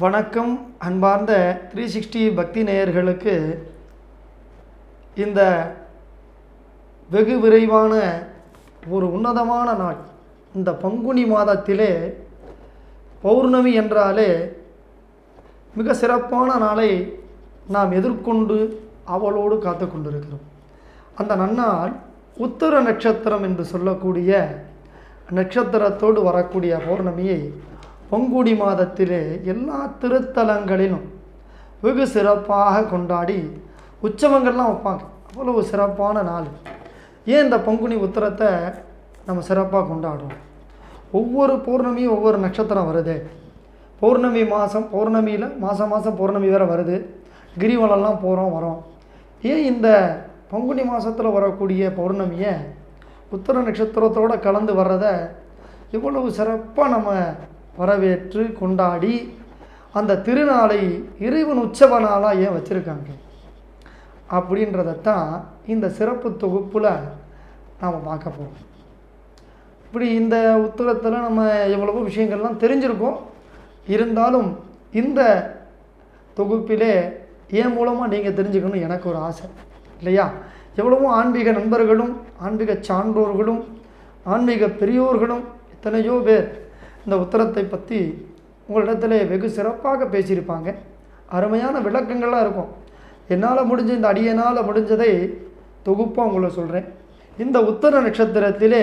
வணக்கம் அன்பார்ந்த 360 பக்தி நேயர்களுக்கு இந்த வெகு விரைவான ஒரு உன்னதமான நாள். இந்த பங்குனி மாதத்திலே பௌர்ணமி என்றாலே மிக சிறப்பான நாளை நாம் எதிர்கொண்டு அவளோடு காத்து கொண்டிருக்கிறோம். அந்த நன்னாள் உத்திர நட்சத்திரம் என்று சொல்லக்கூடிய நட்சத்திரத்தோடு வரக்கூடிய பௌர்ணமியை பங்குனி மாதத்திலே எல்லா திருத்தலங்களிலும் வெகு சிறப்பாக கொண்டாடி உற்சவங்கள்லாம் வைப்பாங்க. அவ்வளவு சிறப்பான நாள். ஏன் இந்த பங்குனி உத்திரத்தை நம்ம சிறப்பாக கொண்டாடுறோம்? ஒவ்வொரு பௌர்ணமியும் ஒவ்வொரு நட்சத்திரம் வருது. பௌர்ணமி மாதம் பௌர்ணமியில் மாதம் பௌர்ணமி வேறு வருது. கிரிவலம்லாம் போகிறோம் வரோம். ஏன் இந்த பங்குனி மாதத்தில் வரக்கூடிய பௌர்ணமியை உத்திர நட்சத்திரத்தோடு கலந்து வர்றதை இவ்வளவு சிறப்பாக நம்ம வரவேற்று கொண்டாடி அந்த திருநாளை இறைவன் உற்சவ நாளாக ஏன் வச்சுருக்காங்க அப்படின்றதான் இந்த சிறப்பு தொகுப்பில் நாம் பார்க்க போகிறோம். இப்படி இந்த உத்திரத்தில் நம்ம எவ்வளவோ விஷயங்கள்லாம் தெரிஞ்சிருக்கோம். இருந்தாலும் இந்த தொகுப்பிலே என் மூலமாக நீங்கள் தெரிஞ்சுக்கணும் எனக்கு ஒரு ஆசை இல்லையா? எவ்வளவோ ஆன்மீக நண்பர்களும் ஆன்மீக சான்றோர்களும் ஆன்மீக பெரியோர்களும் எத்தனையோ பேர் இந்த உத்திரத்தை பற்றி உங்களிடத்துல வெகு சிறப்பாக பேசியிருப்பாங்க. அருமையான விளக்கங்கள்லாம் இருக்கும். என்னால் முடிஞ்ச இந்த அடியனால் முடிஞ்சதை தொகுப்பாக உங்களை சொல்கிறேன். இந்த உத்திர நட்சத்திரத்திலே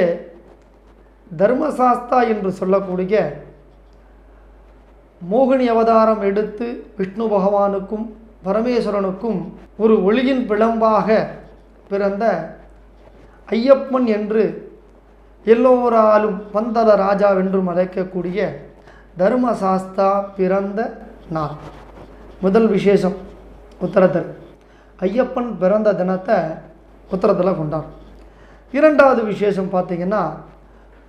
தர்மசாஸ்தா என்று சொல்லக்கூடிய மோகினி அவதாரம் எடுத்து விஷ்ணு பகவானுக்கும் பரமேஸ்வரனுக்கும் ஒரு ஒளியின் பிளம்பாக பிறந்த ஐயப்பன் என்று எல்லோராலும் பந்தல ராஜா என்றும் அழைக்கக்கூடிய தர்மசாஸ்தா பிறந்த நாள். முதல் விசேஷம் உத்திரத்தில் ஐயப்பன் பிறந்த தினத்தை உத்திரத்தில் கொண்டாடும். இரண்டாவது விசேஷம் பார்த்திங்கன்னா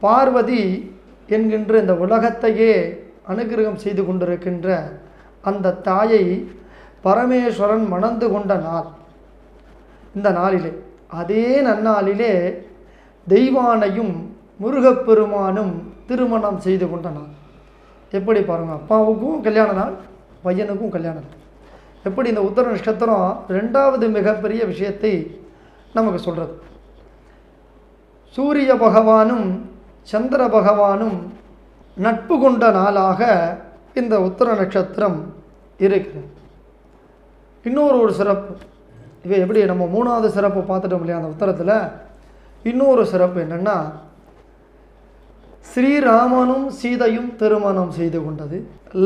பார்வதி என்கின்ற இந்த உலகத்தையே அனுகிரகம் செய்து கொண்டிருக்கின்ற அந்த தாயை பரமேஸ்வரன் மணந்து கொண்ட நாள். இந்த நாளிலே அதே நன்னாளிலே தெய்வானையும் முருகப்பெருமானும் திருமணம் செய்து கொண்ட நாள். எப்படி பாருங்கள், அப்பாவுக்கும் கல்யாண நாள், பையனுக்கும் கல்யாண நாள். எப்படி இந்த உத்திர நட்சத்திரம் ரெண்டாவது மிகப்பெரிய விஷயத்தை நமக்கு சொல்கிறது. சூரிய பகவானும் சந்திர பகவானும் நட்பு கொண்ட நாளாக இந்த உத்திர நட்சத்திரம் இருக்கிறது. இன்னொரு சிறப்பு, இவை எப்படி நம்ம மூணாவது சிறப்பு பார்த்துட்டோம் இல்லையா? அந்த உத்திரத்தில் இன்னொரு சிறப்பு என்னென்னா, ஸ்ரீராமனும் சீதையும் திருமணம் செய்து கொண்டது,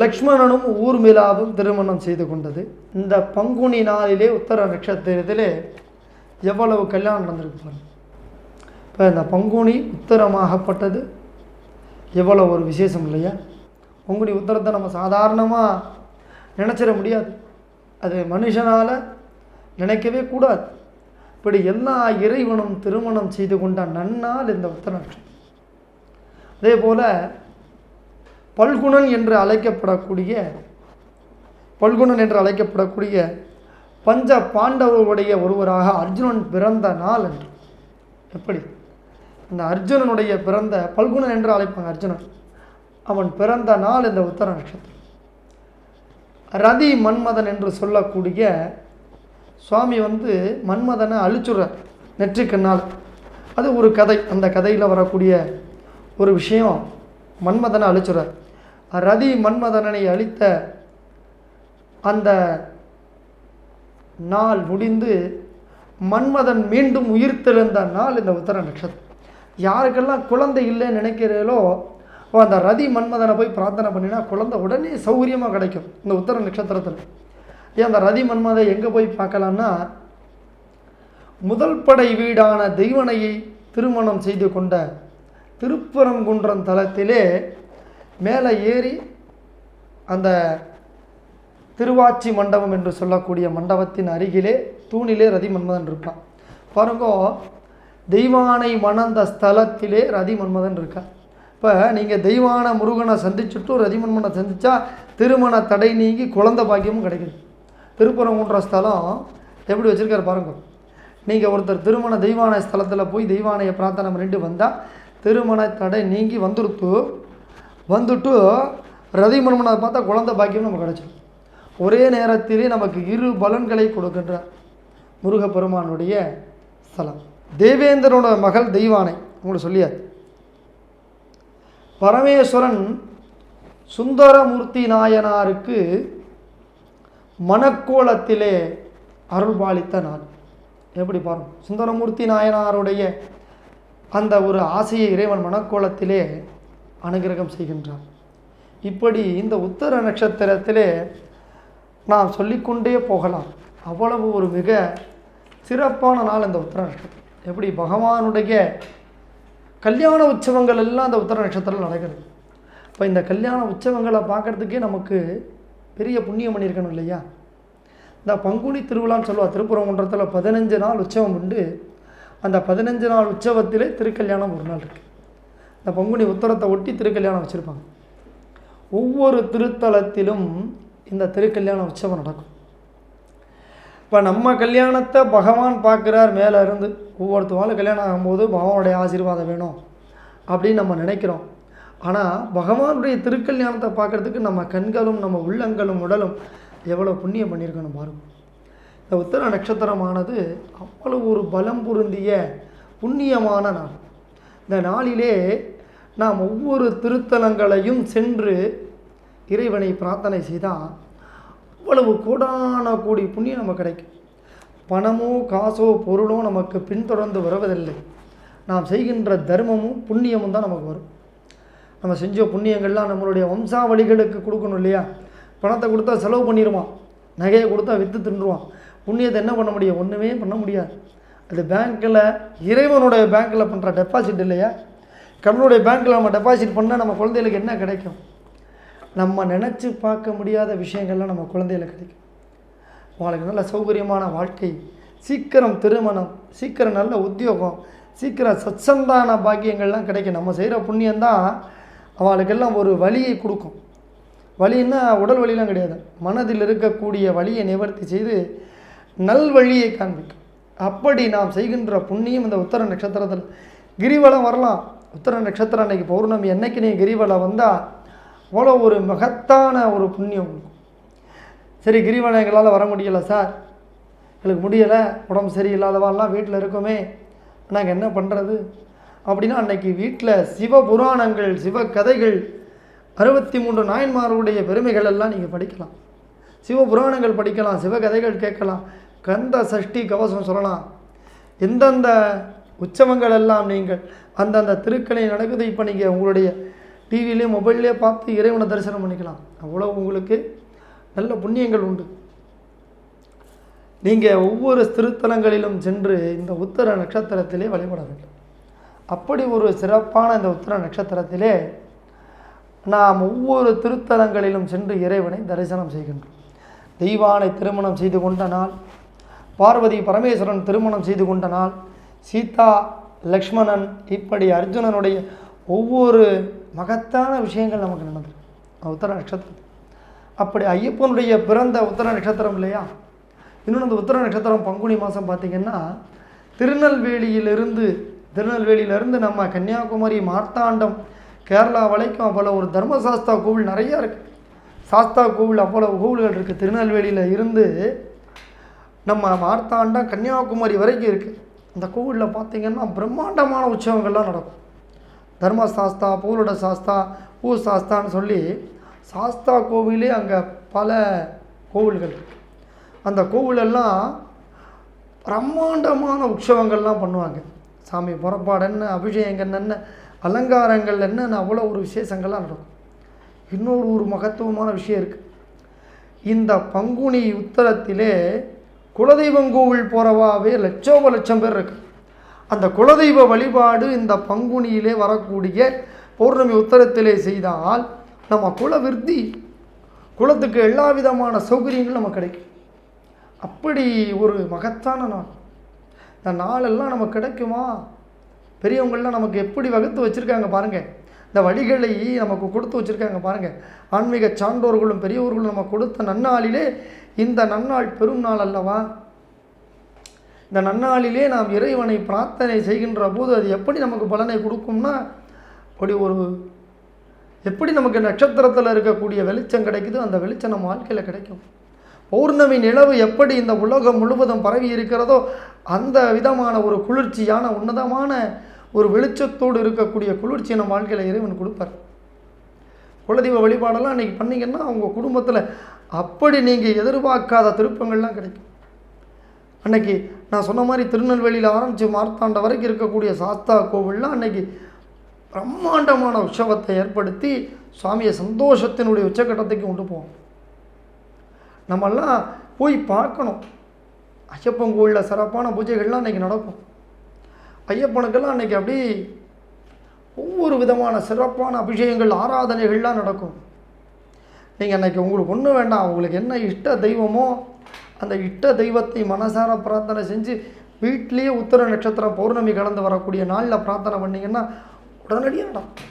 லக்ஷ்மணனும் ஊர்மிளாவும் திருமணம் செய்து கொண்டது. இந்த பங்குனி நாளிலே உத்தர நட்சத்திரத்திலே எவ்வளவு கல்யாணம் நடந்திருக்கு பாருங்க. இப்போ இந்த பங்குனி உத்தரமாகப்பட்டது எவ்வளோ ஒரு விசேஷம் இல்லையா? பங்குனி உத்தரத்தை நம்ம சாதாரணமாக நினச்சிட முடியாது. அது மனுஷனால் நினைக்கவே கூடாது. இப்படி எல்லா இறைவனும் திருமணம் செய்து கொண்ட நன்னாள் இந்த உத்திர நட்சத்திரம். அதே போல் பல்குணன் என்று அழைக்கப்படக்கூடிய பஞ்ச பாண்டவருடைய ஒருவராக அர்ஜுனன் பிறந்த நாள் என்று. எப்படி இந்த அர்ஜுனனுடைய பிறந்த பல்குணன் என்று அழைப்பாங்க. அர்ஜுனன் அவன் பிறந்த நாள் இந்த உத்திர நட்சத்திரம். ரதி மன்மதன் என்று சொல்லக்கூடிய சுவாமி மன்மதனை அழிச்சுடுறார் நெற்றிக்கண்ணால். அது ஒரு கதை. அந்த கதையில் வரக்கூடிய ஒரு விஷயம், மன்மதனை அழிச்சுடுறார். ரதி மன்மதனை அழித்த அந்த நாள் முடிந்து மன்மதன் மீண்டும் உயிர்த்தெழுந்த நாள் இந்த உத்திர நட்சத்திரம். யாருக்கெல்லாம் குழந்தை இல்லைன்னு நினைக்கிறீங்களோ அந்த ரதி மன்மதனை போய் பிரார்த்தனை பண்ணினா குழந்தை உடனே சௌகரியமாக கிடைக்கும் இந்த உத்திர நட்சத்திரத்தில். ஏன் அந்த ரதி மன்மதை எங்கே போய் பார்க்கலான்னா, முதல் படை வீடான தெய்வனையை திருமணம் செய்து கொண்ட திருப்பரங்குன்றம் தலத்திலே மேலே ஏறி அந்த திருவாச்சி மண்டபம் என்று சொல்லக்கூடிய மண்டபத்தின் அருகிலே தூணிலே ரதி மன்மதன் இருப்பான். பாருங்கோ, தெய்வானை மணந்த ஸ்தலத்திலே ரதி மன்மதன் இருக்கான். இப்போ நீங்கள் தெய்வான முருகனை சந்திச்சுட்டு ரதி மன்மதனை சந்தித்தா திருமண தடை நீங்கி குழந்தை பாக்கியமும் கிடைக்குது. திருப்பரங்குன்ற ஸ்தலம் எப்படி வச்சுருக்காரு பாருங்க. நீங்கள் ஒருத்தர் திருமண தெய்வான ஸ்தலத்தில் போய் தெய்வானையை பிரார்த்தனை பண்ணிட்டு வந்தால் திருமண தடை நீங்கி வந்துட்டு ரதி மன்மனார் பார்த்தா குழந்தை பாக்கியம் நமக்கு கிடச்சிடும். ஒரே நேரத்திலே நமக்கு 2 பலன்களை கொடுக்கின்ற முருகப்பெருமானுடைய ஸ்தலம். தேவேந்திரனோட மகள் தெய்வானை உங்களுக்கு சொல்லியார். பரமேஸ்வரன் சுந்தரமூர்த்தி நாயனாருக்கு மணக்கோலத்திலே அருள்பாலித்த நாள். எப்படி பாருங்க, சுந்தரமூர்த்தி நாயனாருடைய அந்த ஒரு ஆசையை இறைவன் மணக்கோலத்திலே அனுகிரகம் செய்கின்றார். இப்படி இந்த உத்தர நட்சத்திரத்திலே நாம் சொல்லிக்கொண்டே போகலாம். அவ்வளவு ஒரு மிக சிறப்பான நாள் இந்த உத்தர நட்சத்திரம். எப்படி பகவானுடைய கல்யாண உற்சவங்கள் எல்லாம் இந்த உத்தர நட்சத்திரத்தில் நடக்குது. இப்போ இந்த கல்யாண உற்சவங்களை பார்க்குறதுக்கே நமக்கு பெரிய புண்ணியம் பண்ணியிருக்கணும் இல்லையா? இந்த பங்குனி திருவிழான்னு சொல்லுவாள். திருப்பரங்குன்றத்தில் 15 நாள் உற்சவம் உண்டு. அந்த 15 நாள் உற்சவத்திலே திருக்கல்யாணம் ஒரு நாள் இருக்குது. இந்த பங்குனி உத்தரத்தை ஒட்டி திருக்கல்யாணம் வச்சுருப்பாங்க. ஒவ்வொரு திருத்தலத்திலும் இந்த திருக்கல்யாண உற்சவம் நடக்கும். இப்போ நம்ம கல்யாணத்தை பகவான் பார்க்குறார் மேலே இருந்து. ஒவ்வொருத்தவாலும் கல்யாணம் ஆகும்போது பகவானுடைய ஆசீர்வாதம் வேணும் அப்படின்னு நம்ம நினைக்கிறோம். ஆனால் பகவானுடைய திருக்கல்யாணத்தை பார்க்குறதுக்கு நம்ம கண்களும் நம்ம உள்ளங்களும் உடலும் எவ்வளோ புண்ணியம் பண்ணியிருக்கணும் பாருங்க. இந்த உத்தர நட்சத்திரமானது அவ்வளவு ஒரு பலம் பொருந்திய புண்ணியமான நாள். இந்த நாளிலே நாம் ஒவ்வொரு திருத்தலங்களையும் சென்று இறைவனை பிரார்த்தனை செய்தால் அவ்வளவு கோடான கோடி புண்ணியம் நமக்கு கிடைக்கும். பணமோ காசோ பொருளோ நமக்கு பின்தொடர்ந்து வருவதில்லை. நாம் செய்கின்ற தர்மமும் புண்ணியமும் தான் நமக்கு வரும். நம்ம செஞ்ச புண்ணியங்கள்லாம் நம்மளுடைய வம்சாவளிகளுக்கு கொடுக்கணும் இல்லையா? பணத்தை கொடுத்தா செலவு பண்ணிடுவான், நகையை கொடுத்தா விற்று தின்றுவான். புண்ணியத்தை என்ன பண்ண முடியும்? ஒன்றுமே பண்ண முடியாது. அது பேங்க்கில், இறைவனுடைய பேங்க்கில் பண்ணுற டெபாசிட் இல்லையா? நம்மளுடைய பேங்க்கில் நம்ம டெபாசிட் பண்ணால் நம்ம குழந்தைகளுக்கு என்ன கிடைக்கும்? நம்ம நினச்சி பார்க்க முடியாத விஷயங்கள்லாம் நம்ம குழந்தைகளுக்கு கிடைக்கும். அவங்களுக்கு நல்ல சௌகரியமான வாழ்க்கை, சீக்கிரம் திருமணம், சீக்கிரம் நல்ல உத்தியோகம், சீக்கிரம் சத்சந்தான பாக்கியங்கள்லாம் கிடைக்கும். நம்ம செய்கிற புண்ணியந்தான் அவளுக்கெல்லாம் ஒரு வலியை கொடுக்கும். வலின்னா உடல் வலிலாம் கிடையாது, மனதில் இருக்கக்கூடிய வலியை நிவர்த்தி செய்து நல்வழியை காண்பிக்கும். அப்படி நாம் செய்கின்ற புண்ணியம் இந்த உத்தர நட்சத்திரத்தில் கிரிவலம் வரலாம். உத்தர நட்சத்திரம் அன்னைக்கு பௌர்ணமி அன்னைக்கு நீ கிரிவலம் வந்தால் அவ்வளோ ஒரு மகத்தான ஒரு புண்ணியம் இருக்கும். சரி, கிரிவலம் எங்களால் வர முடியலை சார், எங்களுக்கு முடியலை, உடம்பு சரியில்லாதவாலாம் வீட்டில் இருக்கோமே, நாங்கள் என்ன பண்ணுறது அப்படின்னா, அன்னைக்கு வீட்டில் சிவபுராணங்கள், சிவகதைகள், 63 நாயன்மாருடைய பெருமைகள் எல்லாம் நீங்கள் படிக்கலாம். சிவபுராணங்கள் படிக்கலாம், சிவகதைகள் கேட்கலாம், கந்த சஷ்டி கவசம் சொல்லலாம். எந்தெந்த உற்சவங்கள் எல்லாம் நீங்கள் அந்தந்த திருக்கலை நடக்குது இப்போ நீங்கள் உங்களுடைய டிவிலே மொபைல்லே பார்த்து இறைவனை தரிசனம் பண்ணிக்கலாம். அவ்வளோ உங்களுக்கு நல்ல புண்ணியங்கள் உண்டு. நீங்கள் ஒவ்வொரு திருத்தலங்களிலும் சென்று இந்த உத்தர நட்சத்திரத்திலே வழிபட வேண்டும். அப்படி ஒரு சிறப்பான இந்த உத்தர நட்சத்திரத்திலே நாம் ஒவ்வொரு திருத்தலங்களிலும் சென்று இறைவனை தரிசனம் செய்கின்றோம். தெய்வானை திருமணம் செய்து கொண்ட நாள், பார்வதி பரமேஸ்வரன் திருமணம் செய்து கொண்ட நாள், சீதா லக்ஷ்மணன், இப்படி அர்ஜுனனுடைய ஒவ்வொரு மகத்தான விஷயங்கள் நமக்கு நடந்திருக்கு உத்தர நட்சத்திரம். அப்படி ஐயப்பனுடைய பிறந்த உத்தர நட்சத்திரம் இல்லையா? இன்னொன்று அந்த உத்தர நட்சத்திரம் பங்குனி மாதம் பார்த்திங்கன்னா திருநெல்வேலியிலேருந்து நம்ம கன்னியாகுமரி, மார்த்தாண்டம், கேரளா வரைக்கும் அவ்வளோ ஒரு தர்மசாஸ்தா கோவில் நிறையா இருக்குது. சாஸ்தா கோவில் அவ்வளோ கோவில்கள் இருக்குது. திருநெல்வேலியில் இருந்து நம்ம மார்த்தாண்டம், கன்னியாகுமரி வரைக்கும் இருக்குது. அந்த கோவிலில் பார்த்திங்கன்னா பிரம்மாண்டமான உற்சவங்கள்லாம் நடக்கும். தர்மசாஸ்தா, பூரோட சாஸ்தா, பூ சாஸ்தான்னு சொல்லி சாஸ்தா கோவிலே அங்கே பல கோவில்கள் இருக்குது. அந்த கோவிலெல்லாம் பிரம்மாண்டமான உற்சவங்கள்லாம் பண்ணுவாங்க. சாமி புறப்பாடு என்ன, அபிஷேகங்கள் என்ன, அலங்காரங்கள் என்னன்னு அவ்வளோ ஒரு விசேஷங்கள்லாம் நடக்கும். இன்னொரு ஒரு மகத்துவமான விஷயம் இருக்குது. இந்த பங்குனி உத்தரத்திலே குலதெய்வம் கோவில் போகிறவாவே லட்சம் பேர் இருக்குது. அந்த குலதெய்வ வழிபாடு இந்த பங்குனியிலே வரக்கூடிய பௌர்ணமி உத்தரத்திலே செய்தால் நம்ம குலவிருத்தி, குலத்துக்கு எல்லா விதமான சௌகரியங்களும் நமக்கு கிடைக்கும். அப்படி ஒரு மகத்தான நாள். இந்த நாளெல்லாம் நமக்கு கிடைக்குமா? பெரியவங்கள்லாம் நமக்கு எப்படி வகுத்து வச்சுருக்காங்க பாருங்கள். இந்த வழிகளை நமக்கு கொடுத்து வச்சுருக்காங்க பாருங்கள். ஆன்மீக சான்றோர்களும் பெரியவர்களும் நம்ம கொடுத்த நன்னாளிலே இந்த நன்னாள் பெரும் நாள் அல்லவா? இந்த நன்னாளிலே நாம் இறைவனை பிரார்த்தனை செய்கின்ற போது அது எப்படி நமக்கு பலனை கொடுக்கும்னா, அப்படி ஒரு எப்படி நமக்கு நட்சத்திரத்தில் இருக்கக்கூடிய வெளிச்சம் கிடைக்குதோ அந்த வெளிச்சம் நம்ம வாழ்க்கையில் கிடைக்கும். பௌர்ணமி நிலவு எப்படி இந்த உலகம் முழுவதும் பரவி இருக்கிறதோ அந்த விதமான ஒரு குளிர்ச்சியான உன்னதமான ஒரு வெளிச்சத்தோடு இருக்கக்கூடிய குளிர்ச்சியை நம்ம வாழ்க்கையில் இறைவன் கொடுப்பார். குலதெய்வ வழிபாடெல்லாம் அன்றைக்கி பண்ணிங்கன்னா அவங்க குடும்பத்தில் அப்படி நீங்கள் எதிர்பார்க்காத திருப்பங்கள்லாம் கிடைக்கும். அன்றைக்கி நான் சொன்ன மாதிரி திருநெல்வேலியில் ஆரம்பித்து மார்த்தாண்ட வரைக்கும் இருக்கக்கூடிய சாஸ்தா கோவில்லாம் அன்றைக்கி பிரம்மாண்டமான உற்சவத்தை ஏற்படுத்தி சுவாமியை சந்தோஷத்தினுடைய உச்சக்கட்டத்துக்கு கொண்டு போவோம். நம்மெல்லாம் போய் பார்க்கணும். ஐயப்பன் கோவிலில் சிறப்பான பூஜைகள்லாம் அன்றைக்கி நடக்கும். ஐயப்பனுக்கெல்லாம் அன்றைக்கி அப்படி ஒவ்வொரு விதமான சிறப்பான அபிஷேகங்கள் ஆராதனைகள்லாம் நடக்கும். நீங்கள் அன்றைக்கி உங்களுக்கு ஒன்றும் வேண்டாம், உங்களுக்கு என்ன இஷ்ட தெய்வமோ அந்த இஷ்ட தெய்வத்தை மனசார பிரார்த்தனை செஞ்சு வீட்டிலேயே உத்திர நட்சத்திரம் பௌர்ணமி கலந்து வரக்கூடிய நாளில் பிரார்த்தனை பண்ணிங்கன்னா உடனடியாக நடக்கும்.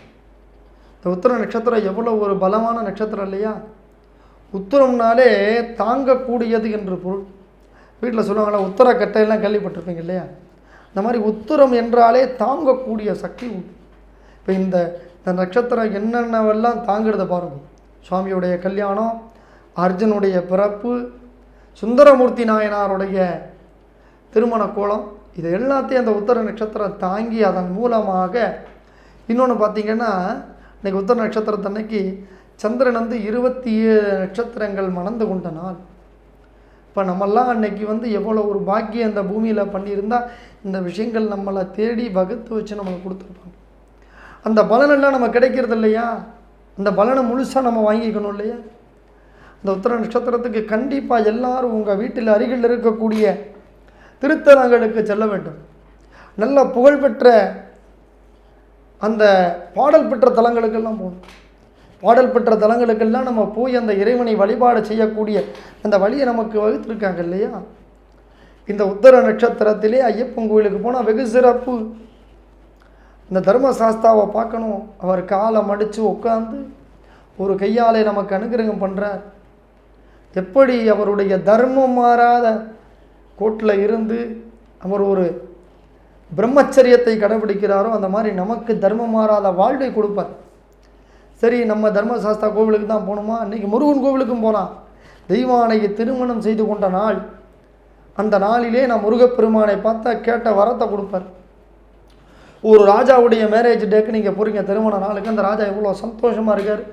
இந்த உத்திர நட்சத்திரம் எவ்வளோ ஒரு பலமான நட்சத்திரம் இல்லையா? உத்திரம்னாலே தாங்கக்கூடியது என்று பொருள். வீட்டில் சொல்லுவாங்களா உத்தர கட்டையெல்லாம் கேள்விப்பட்டிருப்பீங்க இல்லையா? இந்த மாதிரி உத்திரம் என்றாலே தாங்கக்கூடிய சக்தி உண்டு. இப்போ இந்த நட்சத்திரம் என்னென்னவெல்லாம் தாங்கிறத பாருங்கள். சுவாமியுடைய கல்யாணம், அர்ஜுனுடைய பிறப்பு, சுந்தரமூர்த்தி நாயனாருடைய திருமண கோலம், இது எல்லாத்தையும் அந்த உத்தர நட்சத்திரம் தாங்கி அதன் மூலமாக இன்னொன்று பார்த்திங்கன்னா இன்றைக்கி உத்தர நட்சத்திரத்தன்னைக்கு சந்திரன் 27 நட்சத்திரங்கள் மணந்து கொண்ட நாள். இப்போ நம்மெல்லாம் அன்னைக்கு எவ்வளோ ஒரு பாக்கியம் அந்த பூமியில் பண்ணியிருந்தால் இந்த விஷயங்கள் நம்மளை தேடி வகுத்து வச்சு நம்மளுக்கு கொடுத்துருப்பாங்க. அந்த பலனெல்லாம் நம்ம கிடைக்கிறது இல்லையா? அந்த பலனை முழுசாக நம்ம வாங்கிக்கணும் இல்லையா? இந்த உத்திர நட்சத்திரத்துக்கு கண்டிப்பாக எல்லாரும் உங்கள் வீட்டில் அருகில் இருக்கக்கூடிய திருத்தலங்களுக்கு செல்ல வேண்டும். நல்ல புகழ்பெற்ற அந்த பாடல் பெற்ற தலங்களுக்கெல்லாம் போகணும். பாடல் பெற்ற தலங்களுக்கெல்லாம் நம்ம போய் அந்த இறைவனை வழிபாடு செய்யக்கூடிய அந்த வழியை நமக்கு வகுத்திருக்காங்க இல்லையா? இந்த உத்தர நட்சத்திரத்திலே ஐயப்பன் கோயிலுக்கு போனால் வெகு சிறப்பு. இந்த தர்மசாஸ்தாவை பார்க்கணும். அவர் காலை மடித்து உட்காந்து ஒரு கையாலே நமக்கு அனுகிரகம் பண்ணுறார். எப்படி அவருடைய தர்மம் மாறாத கோட்டில் இருந்து அவர் ஒரு பிரம்மச்சரியத்தை கடைபிடிக்கிறாரோ அந்த மாதிரி நமக்கு தர்மம் மாறாத வாழ்வை கொடுப்பார். சரி, நம்ம தர்மசாஸ்தா கோவிலுக்கு தான் போகணுமா? இன்றைக்கி முருகன் கோவிலுக்கும் போகலாம். தெய்வானையை திருமணம் செய்து கொண்ட நாள், அந்த நாளிலே நான் முருகப்பெருமானை பார்த்தா கேட்ட வரத்தை கொடுப்பார். ஒரு ராஜாவுடைய மேரேஜ் டேக்கு நீங்கள் போகிறீங்க, திருமண நாளுக்கு. அந்த ராஜா எவ்வளோ சந்தோஷமாக இருக்கார்.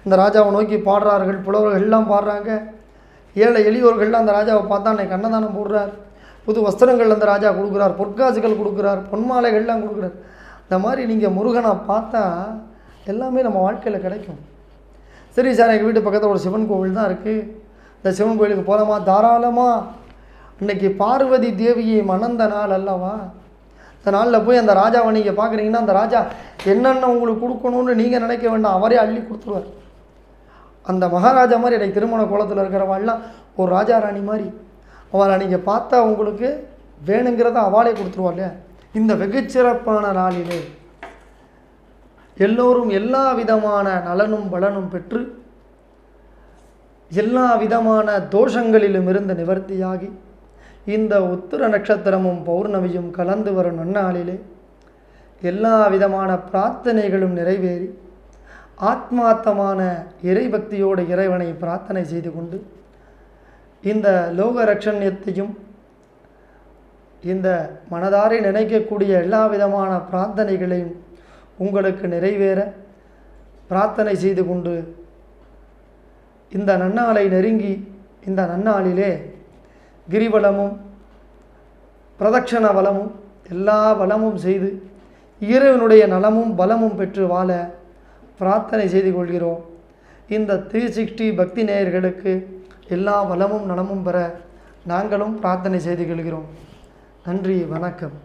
அந்த ராஜாவை நோக்கி பாடுறார்கள், புலவர்கள் எல்லாம் பாடுறாங்க. ஏழை எளியோர்கள்லாம் அந்த ராஜாவை பார்த்தா அன்றைக்கி அன்னதானம் போடுறார். புது வஸ்திரங்கள் அந்த ராஜா கொடுக்குறார், பொற்காசுகள் கொடுக்குறார், பொன்மாலைகள்லாம் கொடுக்குறார். இந்த மாதிரி நீங்கள் முருகனை பார்த்தா எல்லாமே நம்ம வாழ்க்கையில் கிடைக்கும். சரி சார், எங்கள் வீட்டு பக்கத்தில் ஒரு சிவன் கோவில் தான் இருக்குது, இந்த சிவன் கோவிலுக்கு போகலாமா? தாராளமாக. இன்றைக்கி பார்வதி தேவியை மணந்த நாள் அல்லவா? இந்த நாளில் போய் அந்த ராஜாவை நீங்கள் பார்க்குறீங்கன்னா அந்த ராஜா என்னென்ன உங்களுக்கு கொடுக்கணும்னு நீங்கள் நினைக்க வேண்டாம், அவரே அள்ளி கொடுத்துருவார். அந்த மகாராஜா மாதிரி எனக்கு திருமண கோலத்தில் இருக்கிறவாள்லாம் ஒரு ராஜா ராணி மாதிரி. அவளை நீங்கள் பார்த்தா உங்களுக்கு வேணுங்கிறத அவளே கொடுத்துருவா இல்லையா? இந்த வெகுச்சிறப்பான நாளிலே எல்லோரும் எல்லா விதமான நலனும் பலனும் பெற்று எல்லா விதமான தோஷங்களிலும் இருந்து நிவர்த்தியாகி இந்த உத்திர நட்சத்திரமும் பௌர்ணமியும் கலந்து வரும் நன்னாளிலே எல்லா விதமான பிரார்த்தனைகளும் நிறைவேறி ஆத்மார்த்தமான இறைபக்தியோடு இறைவனை பிரார்த்தனை செய்து கொண்டு இந்த லோக ரட்சண்யத்தையும் இந்த மனதாரை நினைக்கக்கூடிய எல்லா விதமான பிரார்த்தனைகளையும் உங்களுக்கு நிறைவேற பிரார்த்தனை செய்து கொண்டு இந்த நன்னாளை நெருங்கி இந்த நன்னாளிலே கிரிவலமும் பிரதட்சண வளமும் எல்லா வளமும் செய்து இறைவனுடைய நலமும் பலமும் பெற்று வாழ பிரார்த்தனை செய்து கொள்கிறோம். இந்த 360 பக்தி நேயர்களுக்கு எல்லா வளமும் நலமும் பெற நாங்களும் பிரார்த்தனை செய்து கொள்கிறோம். நன்றி, வணக்கம்.